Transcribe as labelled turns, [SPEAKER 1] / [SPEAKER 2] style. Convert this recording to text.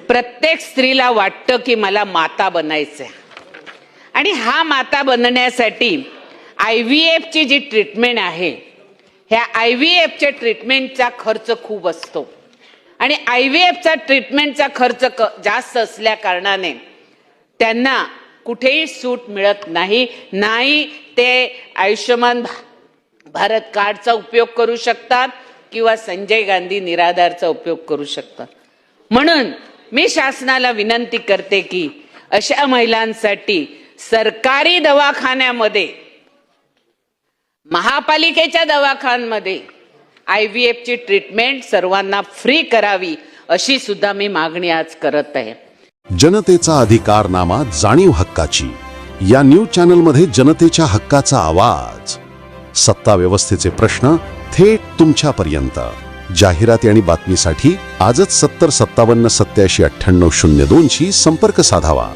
[SPEAKER 1] प्रत्येक स्त्रीला वाटतं की मला माता बनायचंय, आणि हा माता बनण्यासाठी IVF ची जी ट्रीटमेंट आहे, ह्या IVF च्या ट्रीटमेंटचा खर्च खूप असतो आणि IVF चा ट्रीटमेंटचा खर्च जास्त असल्या कारणाने त्यांना कुठेही सूट मिळत नाही. नाही ते आयुष्यमान भारत कार्डचा उपयोग करू शकतात किंवा संजय गांधी निराधारचा उपयोग करू शकतात. म्हणून मी शासनाला विनंती करते की अशा महिलांसाठी सरकारी दवाखान्यामध्ये, महापालिकेच्या दवाखान्यांमध्ये IVF ची ट्रीटमेंट सर्वांना फ्री करावी, अशी सुद्धा मी मागणी आज करत आहे.
[SPEAKER 2] जनतेचा अधिकारनामा, जाणीव हक्काची. या न्यूज चॅनल मध्ये जनतेच्या हक्काचा आवाज. सत्ता व्यवस्थेचे प्रश्न थेट तुमच्यापर्यंत. जाहिराती आणि बातमीसाठी आजच 70 57 87 98 02 शी संपर्क साधावा.